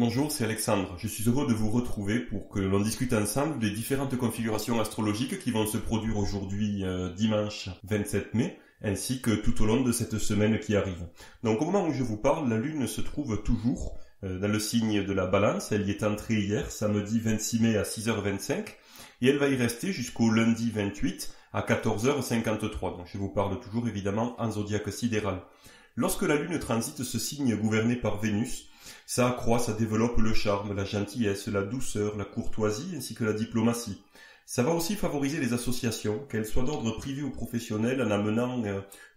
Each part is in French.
Bonjour, c'est Alexandre. Je suis heureux de vous retrouver pour que l'on discute ensemble des différentes configurations astrologiques qui vont se produire aujourd'hui, dimanche 27 mai, ainsi que tout au long de cette semaine qui arrive. Donc au moment où je vous parle, la Lune se trouve toujours dans le signe de la Balance. Elle y est entrée hier, samedi 26 mai à 6h25, et elle va y rester jusqu'au lundi 28 à 14h53. Donc je vous parle toujours évidemment en zodiaque sidéral. Lorsque la Lune transite ce signe gouverné par Vénus, ça accroît, ça développe le charme, la gentillesse, la douceur, la courtoisie ainsi que la diplomatie. Ça va aussi favoriser les associations, qu'elles soient d'ordre privé ou professionnel, en amenant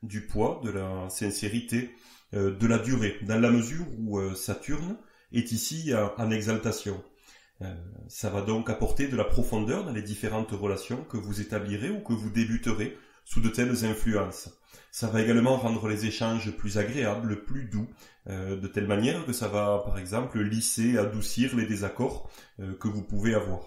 du poids, de la sincérité, de la durée, dans la mesure où Saturne est ici en exaltation. Ça va donc apporter de la profondeur dans les différentes relations que vous établirez ou que vous débuterez sous de telles influences. Ça va également rendre les échanges plus agréables, plus doux, de telle manière que ça va, par exemple, lisser, adoucir les désaccords que vous pouvez avoir.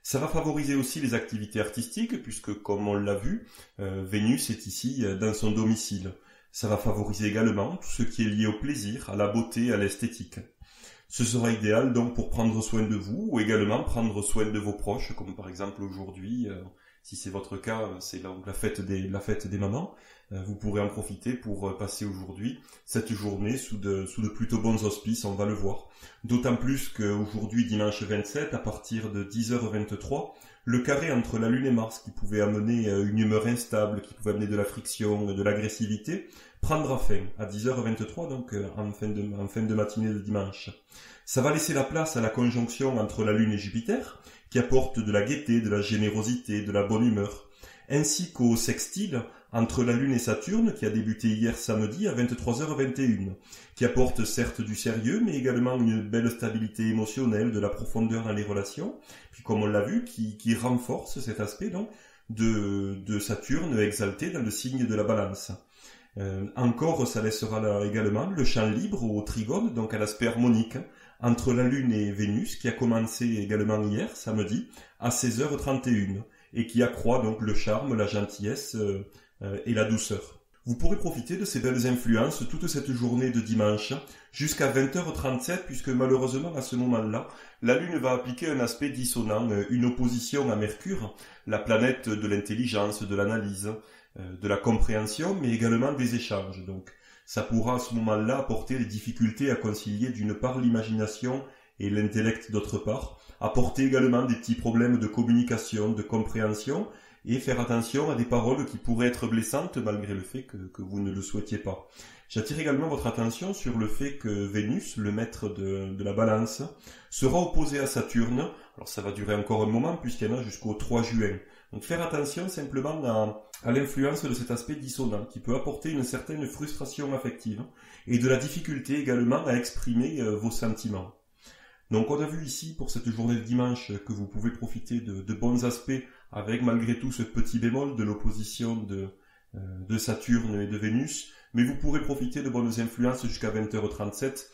Ça va favoriser aussi les activités artistiques, puisque, comme on l'a vu, Vénus est ici dans son domicile. Ça va favoriser également tout ce qui est lié au plaisir, à la beauté, à l'esthétique. Ce sera idéal donc pour prendre soin de vous, ou également prendre soin de vos proches, comme par exemple aujourd'hui, si c'est votre cas, c'est la fête des mamans. Vous pourrez en profiter pour passer aujourd'hui cette journée sous de plutôt bons auspices, on va le voir. D'autant plus qu'aujourd'hui, dimanche 27, à partir de 10h23, le carré entre la Lune et Mars, qui pouvait amener une humeur instable, qui pouvait amener de la friction, de l'agressivité, prendra fin à 10h23, donc en fin de matinée de dimanche. Ça va laisser la place à la conjonction entre la Lune et Jupiter, qui apporte de la gaieté, de la générosité, de la bonne humeur, ainsi qu'au sextile entre la Lune et Saturne, qui a débuté hier samedi à 23h21, qui apporte certes du sérieux, mais également une belle stabilité émotionnelle, de la profondeur dans les relations, puis comme on l'a vu, qui renforce cet aspect donc de Saturne exalté dans le signe de la Balance. Encore, ça laissera là également le champ libre au trigone, donc à l'aspect harmonique, entre la Lune et Vénus, qui a commencé également hier, samedi, à 16h31, et qui accroît donc le charme, la gentillesse et la douceur. Vous pourrez profiter de ces belles influences toute cette journée de dimanche, jusqu'à 20h37, puisque malheureusement à ce moment-là, la Lune va appliquer un aspect dissonant, une opposition à Mercure, la planète de l'intelligence, de l'analyse, de la compréhension, mais également des échanges. Donc, ça pourra à ce moment-là apporter des difficultés à concilier d'une part l'imagination et l'intellect d'autre part, apporter également des petits problèmes de communication, de compréhension, et faire attention à des paroles qui pourraient être blessantes malgré le fait que vous ne le souhaitiez pas. J'attire également votre attention sur le fait que Vénus, le maître de la Balance, sera opposé à Saturne. Alors ça va durer encore un moment puisqu'il y en a jusqu'au 3 juin. Donc faire attention simplement à l'influence de cet aspect dissonant qui peut apporter une certaine frustration affective et de la difficulté également à exprimer vos sentiments. Donc on a vu ici pour cette journée de dimanche que vous pouvez profiter de bons aspects avec malgré tout ce petit bémol de l'opposition de Saturne et de Vénus, mais vous pourrez profiter de bonnes influences jusqu'à 20h37,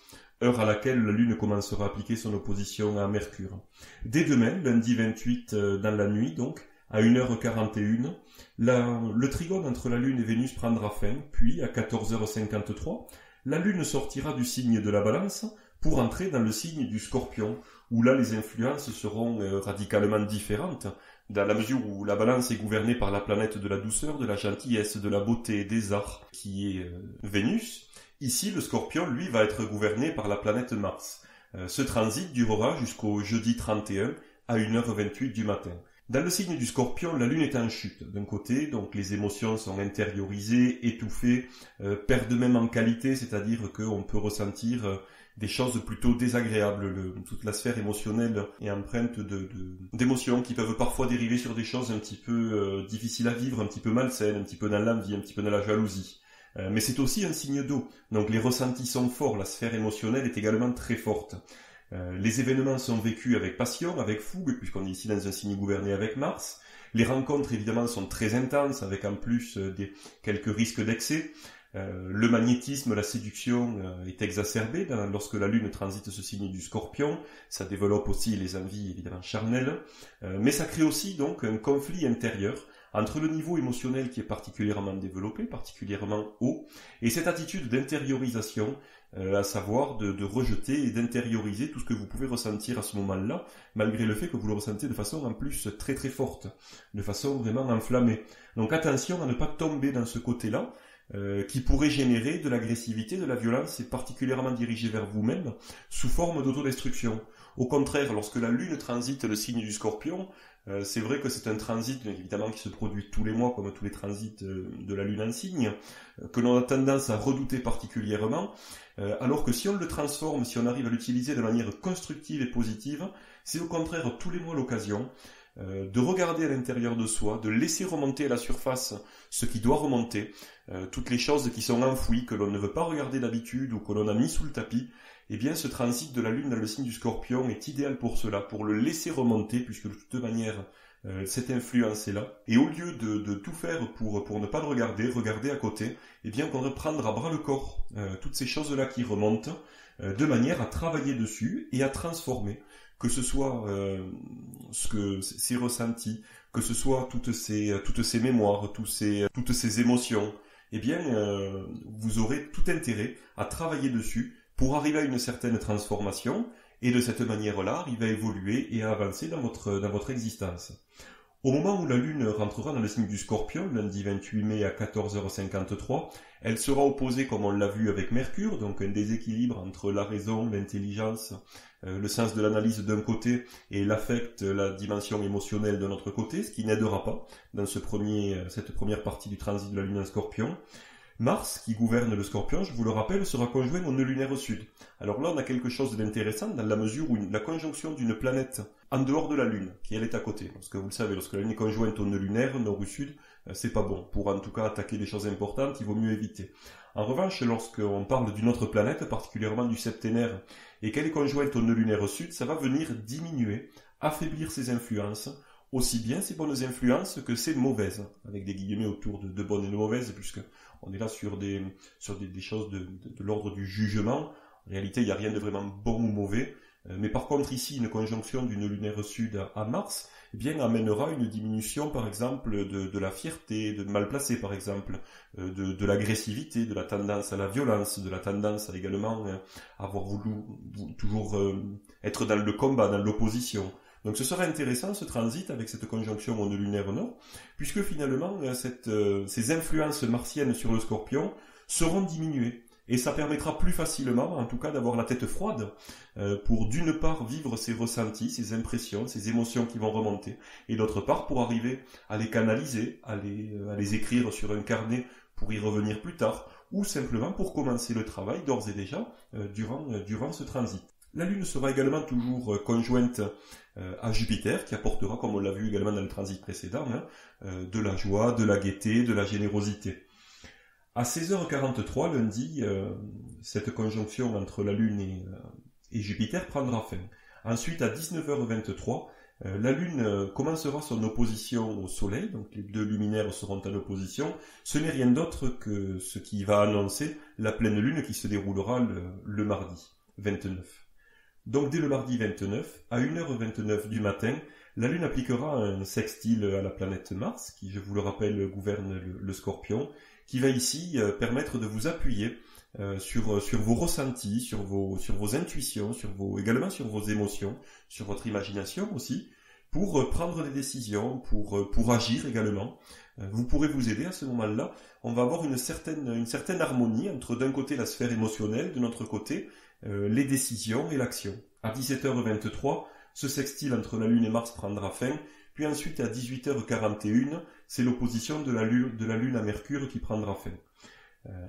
heure à laquelle la Lune commencera à appliquer son opposition à Mercure. Dès demain, lundi 28 dans la nuit donc, à 1h41, le trigone entre la Lune et Vénus prendra fin, puis à 14h53, la Lune sortira du signe de la Balance pour entrer dans le signe du Scorpion, où là les influences seront radicalement différentes, dans la mesure où la Balance est gouvernée par la planète de la douceur, de la gentillesse, de la beauté, des arts, qui est Vénus. Ici, le Scorpion, lui, va être gouverné par la planète Mars. Ce transit durera jusqu'au jeudi 31 à 1h28 du matin. Dans le signe du Scorpion, la Lune est en chute. D'un côté, donc les émotions sont intériorisées, étouffées, perdent même en qualité, c'est-à-dire qu'on peut ressentir des choses plutôt désagréables. Toute la sphère émotionnelle est empreinte d'émotions qui peuvent parfois dériver sur des choses un petit peu difficiles à vivre, un petit peu malsaines, un petit peu dans l'envie, un petit peu dans la jalousie. Mais c'est aussi un signe d'eau, donc les ressentis sont forts, la sphère émotionnelle est également très forte. Les événements sont vécus avec passion, avec fougue, puisqu'on est ici dans un signe gouverné avec Mars. Les rencontres, évidemment, sont très intenses, avec en plus quelques risques d'excès. Le magnétisme, la séduction est exacerbée lorsque la Lune transite ce signe du Scorpion. Ça développe aussi les envies, évidemment, charnelles. Mais ça crée aussi donc un conflit intérieur entre le niveau émotionnel qui est particulièrement développé, particulièrement haut, et cette attitude d'intériorisation, à savoir de rejeter et d'intérioriser tout ce que vous pouvez ressentir à ce moment-là, malgré le fait que vous le ressentez de façon en plus très très forte, de façon vraiment enflammée. Donc attention à ne pas tomber dans ce côté-là, qui pourrait générer de l'agressivité, de la violence, et particulièrement dirigée vers vous-même, sous forme d'autodestruction. Au contraire, lorsque la Lune transite le signe du Scorpion, c'est vrai que c'est un transit évidemment qui se produit tous les mois, comme tous les transits de la Lune en signe, que l'on a tendance à redouter particulièrement, alors que si on le transforme, si on arrive à l'utiliser de manière constructive et positive, c'est au contraire tous les mois l'occasion de regarder à l'intérieur de soi, de laisser remonter à la surface ce qui doit remonter, toutes les choses qui sont enfouies, que l'on ne veut pas regarder d'habitude ou que l'on a mis sous le tapis. Eh bien, ce transit de la Lune dans le signe du Scorpion est idéal pour cela, pour le laisser remonter, puisque de toute manière, cette influence est là. Et au lieu de tout faire pour ne pas le regarder à côté, eh bien, qu'on reprendre à bras le corps toutes ces choses-là qui remontent, de manière à travailler dessus et à transformer, que ce soit ces ressentis, que ce soit toutes ces mémoires, toutes ces émotions. Eh bien, vous aurez tout intérêt à travailler dessus pour arriver à une certaine transformation et de cette manière-là, arriver à évoluer et à avancer dans votre existence. Au moment où la Lune rentrera dans le signe du Scorpion, lundi 28 mai à 14h53, elle sera opposée, comme on l'a vu, avec Mercure, donc un déséquilibre entre la raison, l'intelligence, le sens de l'analyse d'un côté et l'affect, la dimension émotionnelle de l'autre côté, ce qui n'aidera pas dans cette première partie du transit de la Lune en Scorpion. Mars, qui gouverne le Scorpion, je vous le rappelle, sera conjoint au nœud lunaire sud. Alors là, on a quelque chose d'intéressant dans la mesure où la conjonction d'une planète en dehors de la Lune, qui elle est à côté. Parce que vous le savez, lorsque la Lune est conjointe au nœud lunaire, nord ou sud, c'est pas bon. Pour en tout cas attaquer des choses importantes, il vaut mieux éviter. En revanche, lorsqu'on parle d'une autre planète, particulièrement du septénaire, et qu'elle est conjointe au nœud lunaire sud, ça va venir diminuer, affaiblir ses influences, aussi bien ces bonnes influences que ces mauvaises, avec des guillemets autour de bonnes et de mauvaises, puisque on est là sur des choses de l'ordre du jugement. En réalité, il n'y a rien de vraiment bon ou mauvais. Mais par contre, ici, une conjonction d'une lunaire sud à Mars, eh bien, amènera une diminution, par exemple, de la fierté, de mal placé, par exemple, de l'agressivité, de la tendance à la violence, de la tendance à également avoir voulu toujours être dans le combat, dans l'opposition. Donc ce sera intéressant ce transit avec cette conjonction au nœud lunaire nord, puisque finalement ces influences martiennes sur le Scorpion seront diminuées. Et ça permettra plus facilement, en tout cas, d'avoir la tête froide pour d'une part vivre ces ressentis, ces impressions, ces émotions qui vont remonter, et d'autre part pour arriver à les canaliser, à les écrire sur un carnet pour y revenir plus tard, ou simplement pour commencer le travail d'ores et déjà durant ce transit. La Lune sera également toujours conjointe à Jupiter, qui apportera, comme on l'a vu également dans le transit précédent, de la joie, de la gaieté, de la générosité. À 16h43 lundi, cette conjonction entre la Lune et Jupiter prendra fin. Ensuite, à 19h23, la Lune commencera son opposition au Soleil, donc les deux luminaires seront en opposition. Ce n'est rien d'autre que ce qui va annoncer la pleine Lune qui se déroulera le mardi 29. Donc dès le mardi 29, à 1h29 du matin, la Lune appliquera un sextile à la planète Mars, qui, je vous le rappelle, gouverne le Scorpion, qui va ici permettre de vous appuyer sur vos ressentis, sur vos intuitions, également sur vos émotions, sur votre imagination aussi, pour prendre des décisions, pour agir également. Vous pourrez vous aider à ce moment-là. On va avoir une certaine harmonie entre d'un côté la sphère émotionnelle, de l'autre côté les décisions et l'action. À 17h23, ce sextile entre la Lune et Mars prendra fin, puis ensuite à 18h41, c'est l'opposition de la Lune à Mercure qui prendra fin.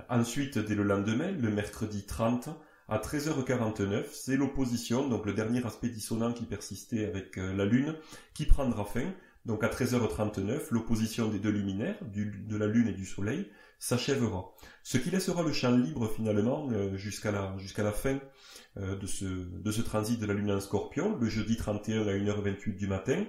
Ensuite, dès le lendemain, le mercredi 30, à 13h49, c'est l'opposition, donc le dernier aspect dissonant qui persistait avec la Lune, qui prendra fin. Donc à 13h39, l'opposition des deux luminaires, de la Lune et du Soleil, s'achèvera. Ce qui laissera le champ libre finalement jusqu'à la fin de ce transit de la Lune en Scorpion, le jeudi 31 à 1h28 du matin,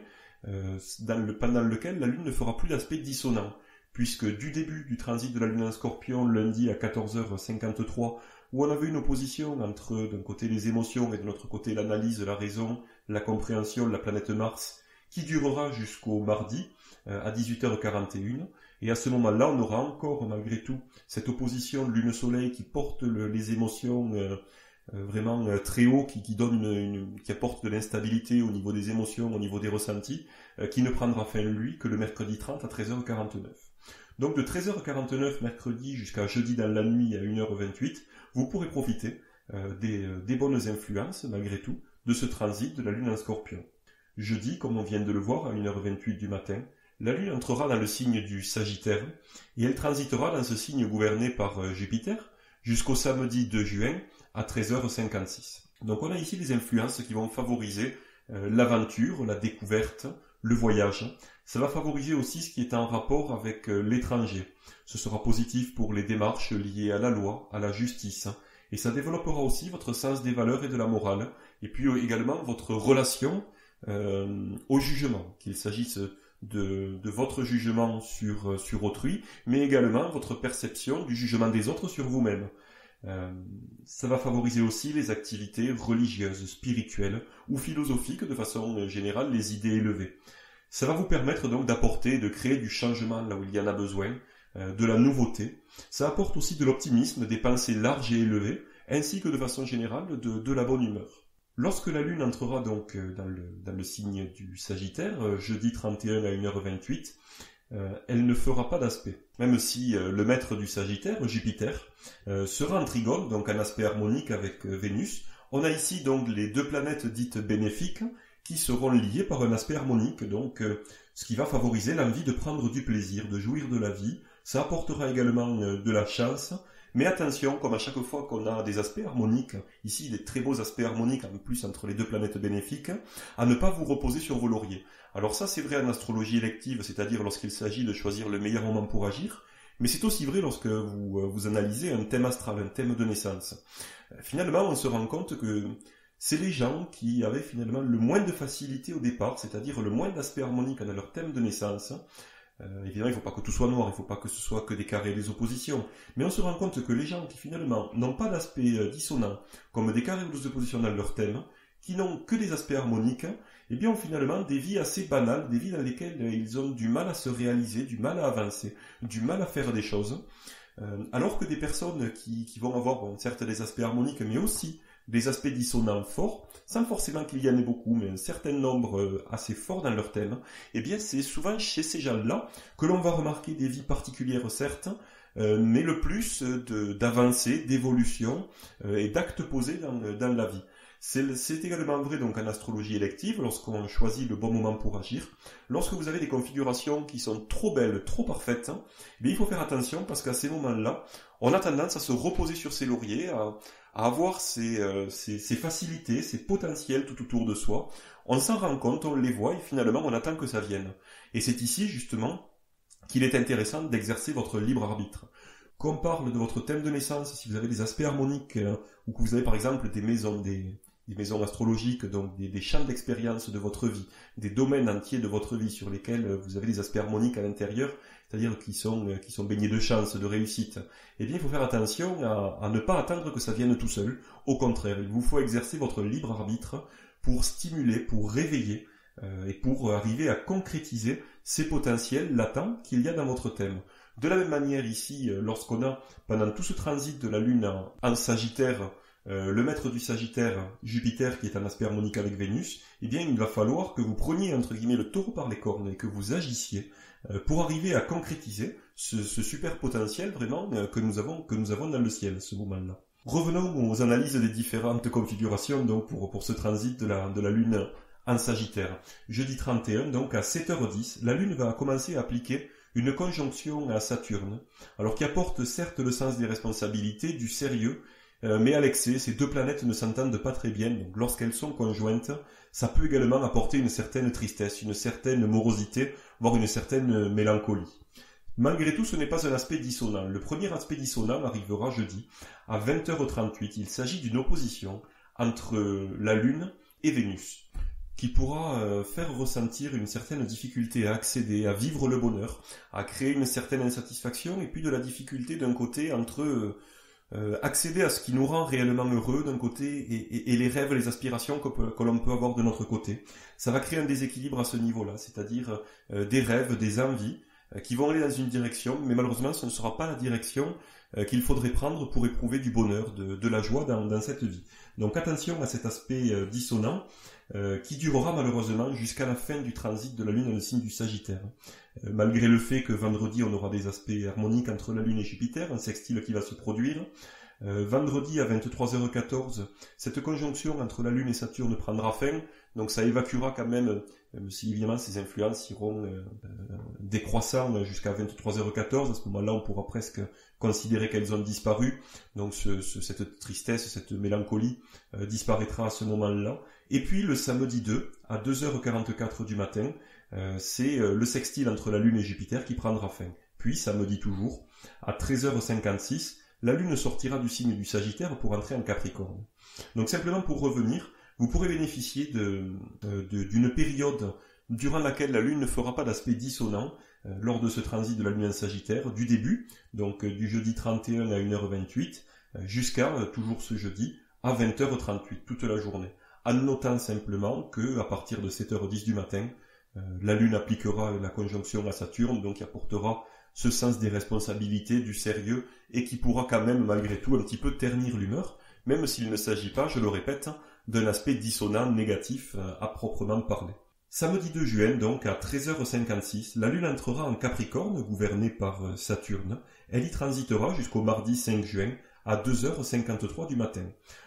pendant lequel la Lune ne fera plus d'aspect dissonant, puisque du début du transit de la Lune en Scorpion, lundi à 14h53, où on avait une opposition entre d'un côté les émotions et de l'autre côté l'analyse, la raison, la compréhension, la planète Mars, qui durera jusqu'au mardi à 18h41. Et à ce moment-là, on aura encore, malgré tout, cette opposition de Lune-Soleil qui porte les émotions vraiment très haut, qui apporte de l'instabilité au niveau des émotions, au niveau des ressentis, qui ne prendra fin, lui, que le mercredi 30 à 13h49. Donc de 13h49 mercredi jusqu'à jeudi dans la nuit à 1h28, vous pourrez profiter des bonnes influences, malgré tout, de ce transit de la Lune en Scorpion. Jeudi, comme on vient de le voir, à 1h28 du matin, la Lune entrera dans le signe du Sagittaire, et elle transitera dans ce signe gouverné par Jupiter, jusqu'au samedi 2 juin, à 13h56. Donc on a ici des influences qui vont favoriser l'aventure, la découverte, le voyage. Ça va favoriser aussi ce qui est en rapport avec l'étranger. Ce sera positif pour les démarches liées à la loi, à la justice. Et ça développera aussi votre sens des valeurs et de la morale. Et puis également votre relation au jugement, qu'il s'agisse de votre jugement sur autrui, mais également votre perception du jugement des autres sur vous-même. Ça va favoriser aussi les activités religieuses, spirituelles ou philosophiques, de façon générale, les idées élevées. Ça va vous permettre donc d'apporter, de créer du changement là où il y en a besoin, de la nouveauté. Ça apporte aussi de l'optimisme, des pensées larges et élevées, ainsi que de façon générale de la bonne humeur. Lorsque la Lune entrera donc dans le signe du Sagittaire, jeudi 31 à 1h28, elle ne fera pas d'aspect. Même si le maître du Sagittaire, Jupiter, sera en trigone, donc en aspect harmonique avec Vénus, on a ici donc les deux planètes dites bénéfiques qui seront liées par un aspect harmonique, donc ce qui va favoriser l'envie de prendre du plaisir, de jouir de la vie. Ça apportera également de la chance, mais attention, comme à chaque fois qu'on a des aspects harmoniques, ici des très beaux aspects harmoniques en plus entre les deux planètes bénéfiques, à ne pas vous reposer sur vos lauriers. Alors ça c'est vrai en astrologie élective, c'est-à-dire lorsqu'il s'agit de choisir le meilleur moment pour agir, mais c'est aussi vrai lorsque vous analysez un thème astral, un thème de naissance. Finalement, on se rend compte que c'est les gens qui avaient finalement le moins de facilité au départ, c'est-à-dire le moins d'aspects harmoniques dans leur thème de naissance. Évidemment, il ne faut pas que tout soit noir, il ne faut pas que ce soit que des carrés et des oppositions. Mais on se rend compte que les gens qui finalement n'ont pas d'aspect dissonant, comme des carrés ou des oppositions dans leur thème, qui n'ont que des aspects harmoniques, eh bien ont finalement des vies assez banales, des vies dans lesquelles ils ont du mal à se réaliser, du mal à avancer, du mal à faire des choses. Alors que des personnes qui vont avoir certes des aspects harmoniques, mais aussi des aspects dissonants forts, sans forcément qu'il y en ait beaucoup, mais un certain nombre assez fort dans leur thème, eh bien c'est souvent chez ces gens-là que l'on va remarquer des vies particulières certes, mais le plus d'avancées, d'évolution et d'actes posés dans la vie. C'est également vrai donc en astrologie élective, lorsqu'on choisit le bon moment pour agir. Lorsque vous avez des configurations qui sont trop belles, trop parfaites, eh bien, il faut faire attention parce qu'à ces moments-là, on a tendance à se reposer sur ses lauriers, à avoir ses facilités, ses potentiels tout autour de soi. On s'en rend compte, on les voit et finalement on attend que ça vienne. Et c'est ici justement qu'il est intéressant d'exercer votre libre arbitre. Qu'on parle de votre thème de naissance, si vous avez des aspects harmoniques, ou que vous avez par exemple des maisons astrologiques, donc des champs d'expérience de votre vie, des domaines entiers de votre vie sur lesquels vous avez des aspects harmoniques à l'intérieur, c'est-à-dire qui sont baignés de chance, de réussite, eh bien il faut faire attention à ne pas attendre que ça vienne tout seul. Au contraire, il vous faut exercer votre libre arbitre pour stimuler, pour réveiller, et pour arriver à concrétiser ces potentiels latents qu'il y a dans votre thème. De la même manière ici, lorsqu'on a, pendant tout ce transit de la Lune en Sagittaire, le maître du Sagittaire, Jupiter, qui est en aspect harmonique avec Vénus, eh bien il va falloir que vous preniez entre guillemets le taureau par les cornes et que vous agissiez pour arriver à concrétiser ce super potentiel vraiment que nous avons dans le ciel à ce moment-là. Revenons aux analyses des différentes configurations donc pour ce transit de la Lune en Sagittaire. Jeudi 31, donc à 7h10, la Lune va commencer à appliquer une conjonction à Saturne, alors qui apporte certes le sens des responsabilités, du sérieux, mais à l'excès, ces deux planètes ne s'entendent pas très bien, donc lorsqu'elles sont conjointes, ça peut également apporter une certaine tristesse, une certaine morosité, voire une certaine mélancolie. Malgré tout, ce n'est pas un aspect dissonant. Le premier aspect dissonant arrivera jeudi, à 20h38. Il s'agit d'une opposition entre la Lune et Vénus, qui pourra faire ressentir une certaine difficulté à accéder, à vivre le bonheur, à créer une certaine insatisfaction, et puis de la difficulté d'un côté entre accéder à ce qui nous rend réellement heureux d'un côté et les rêves, les aspirations que l'on peut avoir de notre côté. Ça va créer un déséquilibre à ce niveau-là, c'est-à-dire des rêves, des envies qui vont aller dans une direction, mais malheureusement ce ne sera pas la direction qu'il faudrait prendre pour éprouver du bonheur, de la joie dans cette vie. Donc attention à cet aspect dissonant qui durera malheureusement jusqu'à la fin du transit de la Lune dans le signe du Sagittaire. Malgré le fait que vendredi on aura des aspects harmoniques entre la Lune et Jupiter, un sextile qui va se produire. Vendredi à 23h14, cette conjonction entre la Lune et Saturne prendra fin, donc ça évacuera quand même si évidemment ces influences iront décroissant jusqu'à 23h14, à ce moment-là on pourra presque considérer qu'elles ont disparu, donc cette tristesse, cette mélancolie disparaîtra à ce moment-là. Et puis le samedi 2, à 2h44 du matin, c'est le sextile entre la Lune et Jupiter qui prendra fin. Puis samedi toujours, à 13h56, la Lune sortira du signe du Sagittaire pour entrer en Capricorne. Donc simplement pour revenir, vous pourrez bénéficier d'une période durant laquelle la Lune ne fera pas d'aspect dissonant lors de ce transit de la Lune en Sagittaire, du début, donc du jeudi 31 à 1h28, jusqu'à toujours ce jeudi à 20h38, toute la journée. En notant simplement que à partir de 7h10 du matin, la Lune appliquera la conjonction à Saturne, donc qui apportera ce sens des responsabilités, du sérieux, et qui pourra quand même malgré tout un petit peu ternir l'humeur, même s'il ne s'agit pas, je le répète, d'un aspect dissonant, négatif à proprement parler. Samedi 2 juin, donc à 13h56, la Lune entrera en Capricorne, gouvernée par Saturne. Elle y transitera jusqu'au mardi 5 juin à 2h53 du matin.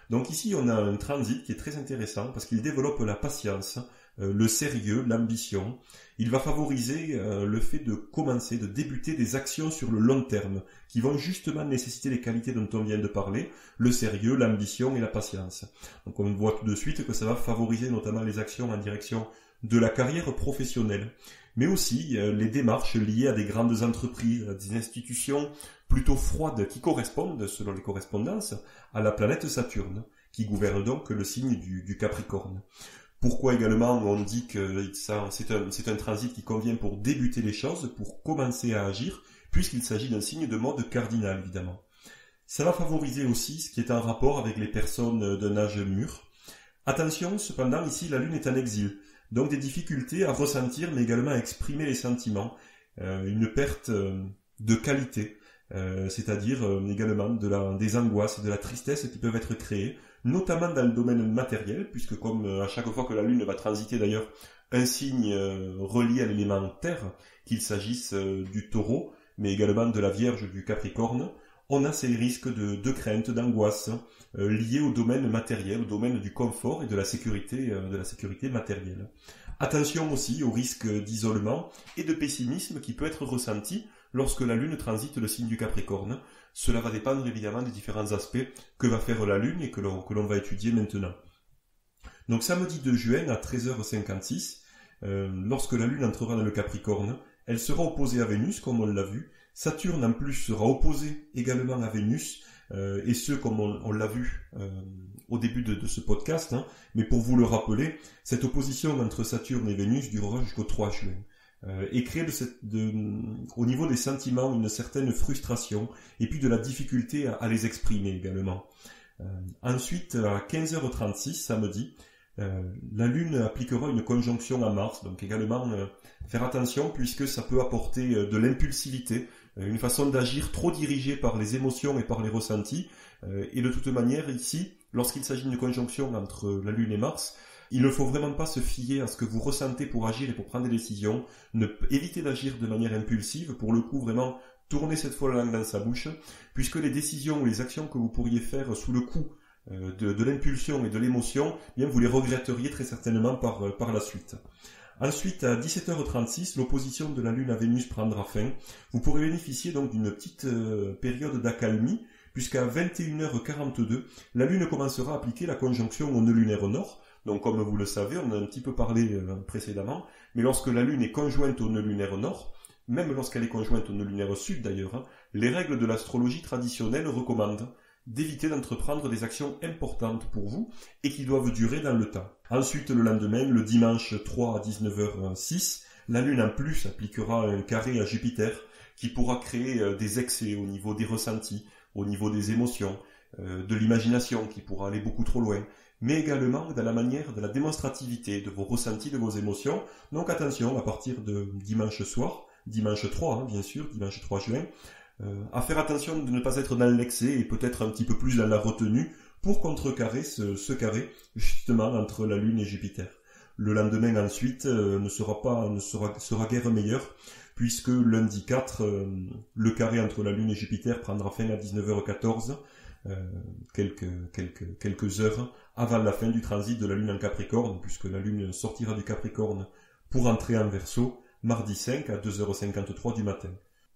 Donc ici, on a un transit qui est très intéressant parce qu'il développe la patience, le sérieux, l'ambition. Il va favoriser le fait de commencer, de débuter des actions sur le long terme qui vont justement nécessiter les qualités dont on vient de parler, le sérieux, l'ambition et la patience. Donc on voit tout de suite que ça va favoriser notamment les actions en direction de la carrière professionnelle, mais aussi les démarches liées à des grandes entreprises, à des institutions plutôt froides qui correspondent, selon les correspondances, à la planète Saturne, qui gouverne donc le signe du Capricorne. Pourquoi également on dit que c'est un transit qui convient pour débuter les choses, pour commencer à agir, puisqu'il s'agit d'un signe de mode cardinal évidemment. Ça va favoriser aussi ce qui est en rapport avec les personnes d'un âge mûr. Attention, cependant, ici la Lune est en exil, donc des difficultés à ressentir mais également à exprimer les sentiments, une perte de qualité, c'est-à-dire également des angoisses, de la tristesse qui peuvent être créées, notamment dans le domaine matériel, puisque comme à chaque fois que la Lune va transiter d'ailleurs un signe relié à l'élément terre, qu'il s'agisse du Taureau, mais également de la Vierge du Capricorne, on a ces risques de crainte, d'angoisse liés au domaine matériel, au domaine du confort et de la sécurité matérielle. Attention aussi au risque d'isolement et de pessimisme qui peut être ressenti lorsque la Lune transite le signe du Capricorne. Cela va dépendre évidemment des différents aspects que va faire la Lune et que l'on va étudier maintenant. Donc samedi 2 juin à 13h56, lorsque la Lune entrera dans le Capricorne, elle sera opposée à Vénus, comme on l'a vu. Saturne en plus sera opposé également à Vénus, et ce comme on l'a vu au début de ce podcast, mais pour vous le rappeler, cette opposition entre Saturne et Vénus durera jusqu'au 3 juin. Et créer au niveau des sentiments une certaine frustration et puis de la difficulté à les exprimer également. Ensuite, à 15h36 samedi, la Lune appliquera une conjonction à Mars, donc également faire attention puisque ça peut apporter de l'impulsivité, une façon d'agir trop dirigée par les émotions et par les ressentis, et de toute manière ici, lorsqu'il s'agit d'une conjonction entre la Lune et Mars, il ne faut vraiment pas se fier à ce que vous ressentez pour agir et pour prendre des décisions. Évitez d'agir de manière impulsive, pour le coup vraiment tournez cette fois la langue dans sa bouche, puisque les décisions ou les actions que vous pourriez faire sous le coup de l'impulsion et de l'émotion, bien vous les regretteriez très certainement par la suite. Ensuite, à 17h36, l'opposition de la Lune à Vénus prendra fin. Vous pourrez bénéficier donc d'une petite période d'accalmie, puisqu'à 21h42, la Lune commencera à appliquer la conjonction au nœud lunaire nord. Donc comme vous le savez, on en a un petit peu parlé précédemment, mais lorsque la Lune est conjointe au nœud lunaire nord, même lorsqu'elle est conjointe au nœud lunaire sud d'ailleurs, les règles de l'astrologie traditionnelle recommandent d'éviter d'entreprendre des actions importantes pour vous et qui doivent durer dans le temps. Ensuite, le lendemain, le dimanche 3 à 19h06, la Lune en plus appliquera un carré à Jupiter qui pourra créer des excès au niveau des ressentis, au niveau des émotions, de l'imagination qui pourra aller beaucoup trop loin, mais également dans la manière de la démonstrativité de vos ressentis, de vos émotions. Donc attention, à partir de dimanche soir, dimanche 3, bien sûr, dimanche 3 juin, à faire attention de ne pas être dans l'excès et peut-être un petit peu plus dans la retenue pour contrecarrer ce carré justement entre la Lune et Jupiter. Le lendemain ensuite sera guère meilleur, puisque lundi 4, le carré entre la Lune et Jupiter prendra fin à 19h14, quelques heures avant la fin du transit de la Lune en Capricorne, puisque la Lune sortira du Capricorne pour entrer en Verseau mardi 5 à 2h53 du matin.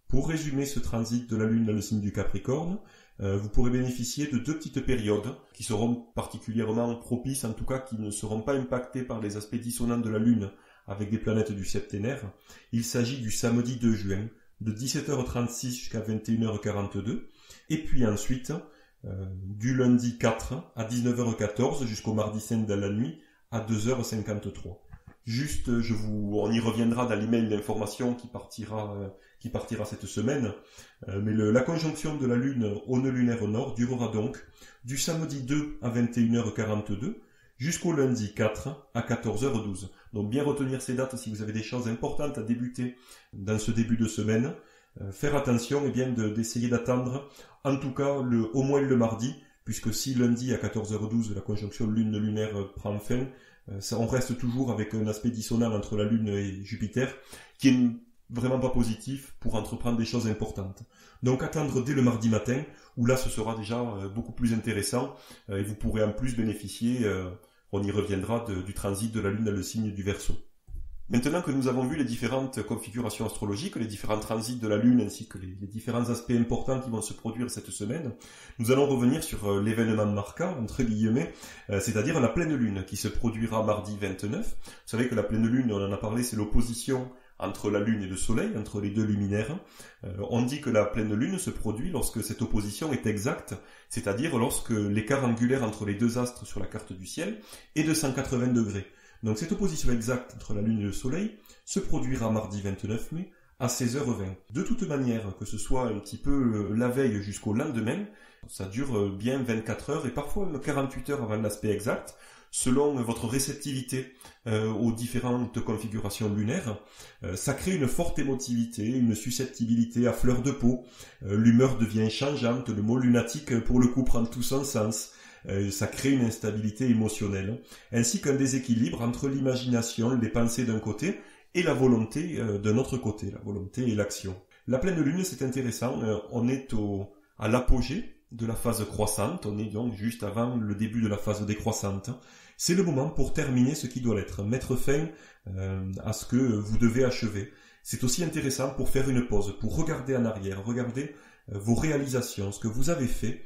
Pour résumer ce transit de la Lune dans le signe du Capricorne, vous pourrez bénéficier de 2 petites périodes qui seront particulièrement propices, en tout cas qui ne seront pas impactées par les aspects dissonants de la Lune avec des planètes du septénaire. Il s'agit du samedi 2 juin, de 17h36 jusqu'à 21h42, et puis ensuite du lundi 4 à 19h14 jusqu'au mardi 5 dans la nuit à 2h53. Juste, on y reviendra dans l'email d'information qui partira cette semaine, mais la conjonction de la Lune au nœud lunaire nord durera donc du samedi 2 à 21h42 jusqu'au lundi 4 à 14h12. Donc bien retenir ces dates si vous avez des choses importantes à débuter dans ce début de semaine. Faire attention d'essayer d'attendre en tout cas au moins le mardi, puisque si lundi à 14h12 la conjonction Lune lunaire prend fin, on reste toujours avec un aspect dissonant entre la Lune et Jupiter qui est vraiment pas positif pour entreprendre des choses importantes. Donc attendre dès le mardi matin, où là ce sera déjà beaucoup plus intéressant et vous pourrez en plus bénéficier, on y reviendra, du transit de la Lune dans le signe du Verseau. Maintenant que nous avons vu les différentes configurations astrologiques, les différents transits de la Lune ainsi que les différents aspects importants qui vont se produire cette semaine, nous allons revenir sur l'événement marquant, entre guillemets, c'est-à-dire la pleine Lune qui se produira mardi 29. Vous savez que la pleine Lune, on en a parlé, c'est l'opposition entre la Lune et le Soleil, entre les deux luminaires. On dit que la pleine Lune se produit lorsque cette opposition est exacte, c'est-à-dire lorsque l'écart angulaire entre les deux astres sur la carte du ciel est de 180 degrés. Donc cette opposition exacte entre la Lune et le Soleil se produira mardi 29 mai à 16h20. De toute manière, que ce soit un petit peu la veille jusqu'au lendemain, ça dure bien 24 heures et parfois même 48 heures avant l'aspect exact, selon votre réceptivité aux différentes configurations lunaires. Ça crée une forte émotivité, une susceptibilité à fleur de peau. L'humeur devient changeante, le mot lunatique pour le coup prend tout son sens. Ça crée une instabilité émotionnelle, ainsi qu'un déséquilibre entre l'imagination, les pensées d'un côté, et la volonté d'un autre côté, la volonté et l'action. La pleine lune, c'est intéressant, on est à l'apogée de la phase croissante, on est donc juste avant le début de la phase décroissante. C'est le moment pour terminer ce qui doit l'être, mettre fin à ce que vous devez achever. C'est aussi intéressant pour faire une pause, pour regarder en arrière, regarder vos réalisations, ce que vous avez fait,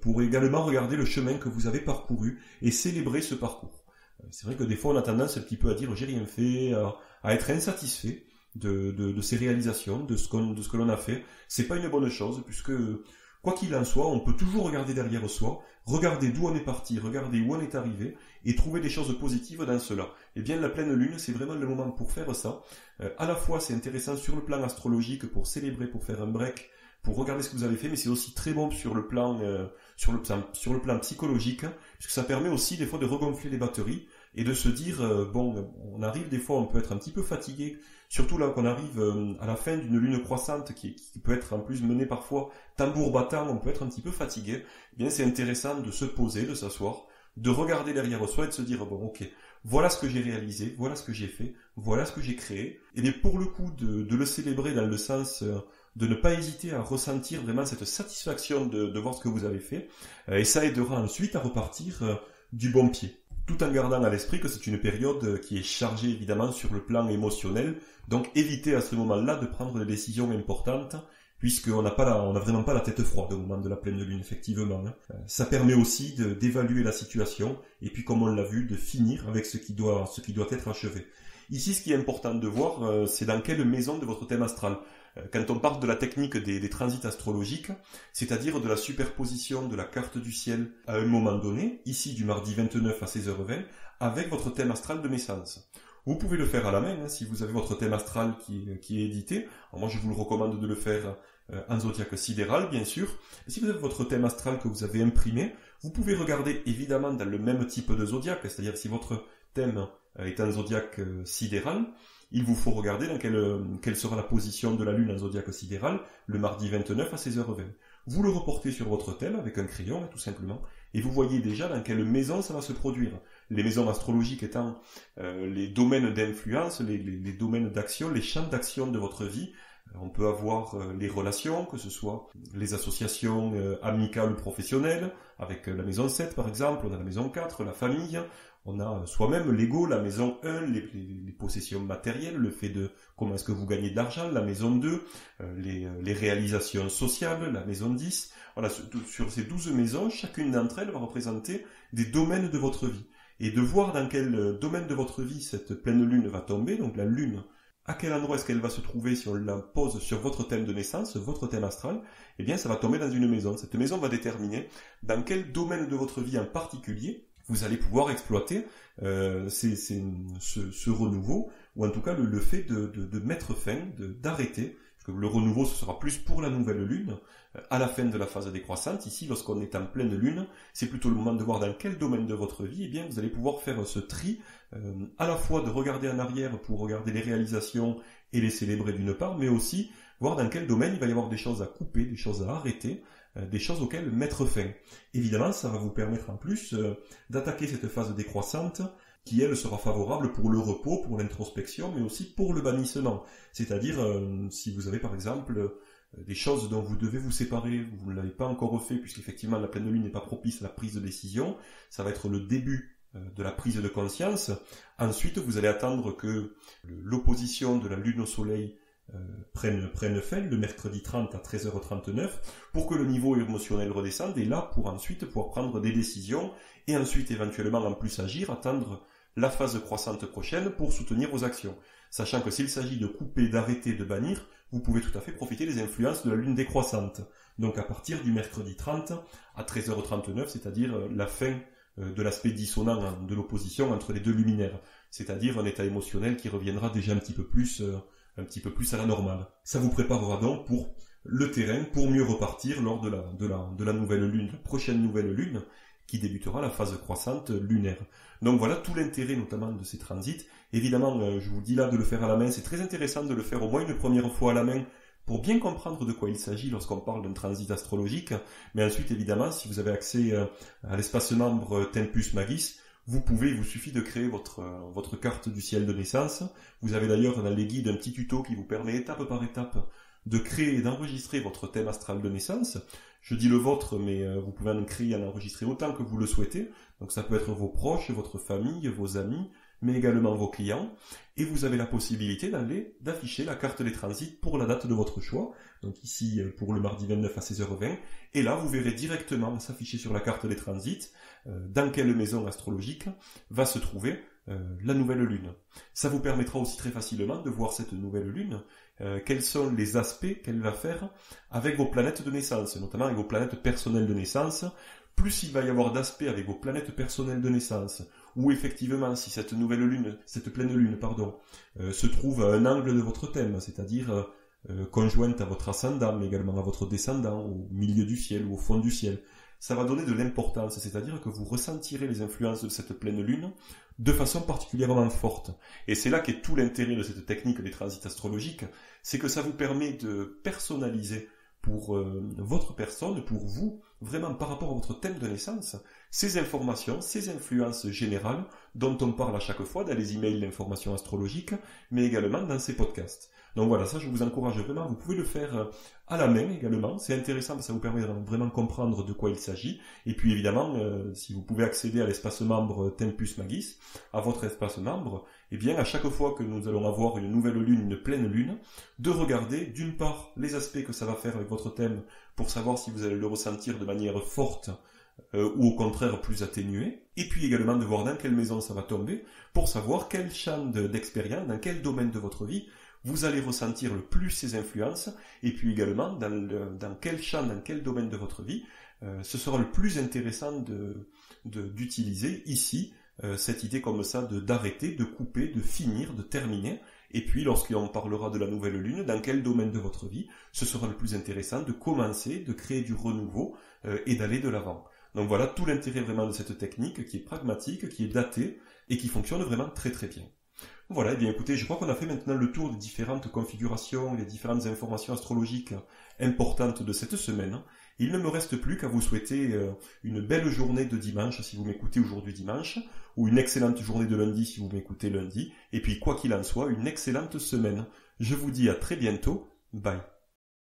pour également regarder le chemin que vous avez parcouru et célébrer ce parcours. C'est vrai que des fois on a tendance un petit peu à dire j'ai rien fait, à être insatisfait de ces réalisations, de ce que l'on a fait. C'est pas une bonne chose puisque quoi qu'il en soit, on peut toujours regarder derrière soi, regarder d'où on est parti, regarder où on est arrivé et trouver des choses positives dans cela. Et bien la pleine lune, c'est vraiment le moment pour faire ça. À la fois c'est intéressant sur le plan astrologique pour célébrer, pour faire un break, pour regarder ce que vous avez fait, mais c'est aussi très bon sur le plan psychologique, puisque ça permet aussi des fois de regonfler les batteries et de se dire on arrive des fois, on peut être un petit peu fatigué, surtout là qu'on arrive à la fin d'une lune croissante qui peut être en plus menée parfois tambour battant, on peut être un petit peu fatigué. Eh bien c'est intéressant de se poser, de s'asseoir, de regarder derrière soi et de se dire ok, voilà ce que j'ai réalisé, voilà ce que j'ai fait, voilà ce que j'ai créé. Et bien pour le coup de le célébrer dans le sens de ne pas hésiter à ressentir vraiment cette satisfaction de voir ce que vous avez fait, et ça aidera ensuite à repartir du bon pied, tout en gardant à l'esprit que c'est une période qui est chargée évidemment sur le plan émotionnel, donc évitez à ce moment-là de prendre des décisions importantes, puisqu'on n'a vraiment pas la tête froide au moment de la pleine lune, effectivement. Ça permet aussi d'évaluer la situation, et puis comme on l'a vu, de finir avec ce qui doit être achevé. Ici, ce qui est important de voir, c'est dans quelle maison de votre thème astral. Quand on parle de la technique des transits astrologiques, c'est-à-dire de la superposition de la carte du ciel à un moment donné, ici du mardi 29 à 16h20, avec votre thème astral de naissance. Vous pouvez le faire à la main, si vous avez votre thème astral qui est édité. Alors moi, je vous le recommande de le faire en zodiaque sidéral, bien sûr. Et si vous avez votre thème astral que vous avez imprimé, vous pouvez regarder évidemment dans le même type de zodiaque, c'est-à-dire si votre thème est un zodiaque sidéral, il vous faut regarder dans quelle sera la position de la Lune en zodiaque sidéral le mardi 29 à 16h20. Vous le reportez sur votre thème avec un crayon, tout simplement, et vous voyez déjà dans quelle maison ça va se produire. Les maisons astrologiques étant les domaines d'influence, les domaines d'action, les champs d'action de votre vie. On peut avoir les relations, que ce soit les associations amicales ou professionnelles, avec la maison 7 par exemple, on a la maison 4, la famille, on a soi-même l'ego, la maison 1, les possessions matérielles, le fait de comment est-ce que vous gagnez de l'argent, la maison 2, les réalisations sociales, la maison 10. Voilà, sur ces 12 maisons, chacune d'entre elles va représenter des domaines de votre vie. Et de voir dans quel domaine de votre vie cette pleine lune va tomber, donc la lune, à quel endroit est-ce qu'elle va se trouver si on la pose sur votre thème de naissance, votre thème astral, eh bien ça va tomber dans une maison. Cette maison va déterminer dans quel domaine de votre vie en particulier vous allez pouvoir exploiter ce renouveau, ou en tout cas le fait de mettre fin, d'arrêter. Parce que le renouveau, ce sera plus pour la nouvelle lune, à la fin de la phase décroissante. Ici, lorsqu'on est en pleine lune, c'est plutôt le moment de voir dans quel domaine de votre vie, eh bien, vous allez pouvoir faire ce tri, à la fois de regarder en arrière pour regarder les réalisations et les célébrer d'une part, mais aussi voir dans quel domaine il va y avoir des choses à couper, des choses à arrêter, des choses auxquelles mettre fin. Évidemment, ça va vous permettre en plus d'attaquer cette phase décroissante qui, elle, sera favorable pour le repos, pour l'introspection, mais aussi pour le bannissement. C'est-à-dire, si vous avez par exemple des choses dont vous devez vous séparer, vous ne l'avez pas encore fait, puisqu'effectivement la pleine lune n'est pas propice à la prise de décision, ça va être le début de la prise de conscience. Ensuite, vous allez attendre que l'opposition de la lune au soleil prenne fin le mercredi 30 à 13h39 pour que le niveau émotionnel redescende, et là pour ensuite pouvoir prendre des décisions et ensuite éventuellement en plus agir, attendre la phase croissante prochaine pour soutenir vos actions. Sachant que s'il s'agit de couper, d'arrêter, de bannir, vous pouvez tout à fait profiter des influences de la lune décroissante. Donc à partir du mercredi 30 à 13h39, c'est-à-dire la fin de l'aspect dissonant de l'opposition entre les deux luminaires, c'est-à-dire un état émotionnel qui reviendra déjà un petit peu plus à la normale. Ça vous préparera donc pour le terrain, pour mieux repartir lors de la nouvelle lune, la prochaine nouvelle lune, qui débutera la phase croissante lunaire. Donc voilà tout l'intérêt notamment de ces transits. Évidemment, je vous dis là de le faire à la main, c'est très intéressant de le faire au moins une première fois à la main pour bien comprendre de quoi il s'agit lorsqu'on parle d'un transit astrologique. Mais ensuite, évidemment, si vous avez accès à l'espace membre Tempus Magis, il vous suffit de créer votre carte du ciel de naissance. Vous avez d'ailleurs dans les guides un petit tuto qui vous permet étape par étape de créer et d'enregistrer votre thème astral de naissance. Je dis le vôtre, mais vous pouvez en créer et en enregistrer autant que vous le souhaitez. Donc ça peut être vos proches, votre famille, vos amis, mais également vos clients. Et vous avez la possibilité d'afficher la carte des transits pour la date de votre choix. Donc ici, pour le mardi 29 à 16h20. Et là, vous verrez directement s'afficher sur la carte des transits dans quelle maison astrologique va se trouver la nouvelle lune. Ça vous permettra aussi très facilement de voir cette nouvelle lune, quels sont les aspects qu'elle va faire avec vos planètes de naissance, notamment avec vos planètes personnelles de naissance. Plus il va y avoir d'aspects avec vos planètes personnelles de naissance, ou effectivement si cette pleine lune, se trouve à un angle de votre thème, c'est-à-dire conjointe à votre ascendant, mais également à votre descendant, au milieu du ciel ou au fond du ciel, ça va donner de l'importance, c'est-à-dire que vous ressentirez les influences de cette pleine lune de façon particulièrement forte. Et c'est là qu'est tout l'intérêt de cette technique des transits astrologiques, c'est que ça vous permet de personnaliser pour votre personne, pour vous, vraiment par rapport à votre thème de naissance, ces informations, ces influences générales dont on parle à chaque fois dans les emails d'information astrologique, mais également dans ces podcasts. Donc voilà, ça je vous encourage vraiment, vous pouvez le faire à la main également, c'est intéressant, ça vous permet de vraiment comprendre de quoi il s'agit, et puis évidemment, si vous pouvez accéder à l'espace membre Tempus Magis, à votre espace membre, eh bien à chaque fois que nous allons avoir une nouvelle lune, une pleine lune, de regarder d'une part les aspects que ça va faire avec votre thème, pour savoir si vous allez le ressentir de manière forte, ou au contraire plus atténuée, et puis également de voir dans quelle maison ça va tomber, pour savoir quel champ d'expérience, dans quel domaine de votre vie, vous allez ressentir le plus ces influences, et puis également dans quel champ, dans quel domaine de votre vie, ce sera le plus intéressant d'utiliser ici cette idée comme ça d'arrêter, de couper, de finir, de terminer. Et puis, lorsqu'on parlera de la nouvelle lune, dans quel domaine de votre vie, ce sera le plus intéressant de commencer, de créer du renouveau et d'aller de l'avant. Donc voilà tout l'intérêt vraiment de cette technique qui est pragmatique, qui est datée et qui fonctionne vraiment très très bien. Voilà, et bien écoutez, je crois qu'on a fait maintenant le tour des différentes configurations, les différentes informations astrologiques importantes de cette semaine. Il ne me reste plus qu'à vous souhaiter une belle journée de dimanche si vous m'écoutez aujourd'hui dimanche, ou une excellente journée de lundi si vous m'écoutez lundi, et puis quoi qu'il en soit, une excellente semaine. Je vous dis à très bientôt, bye.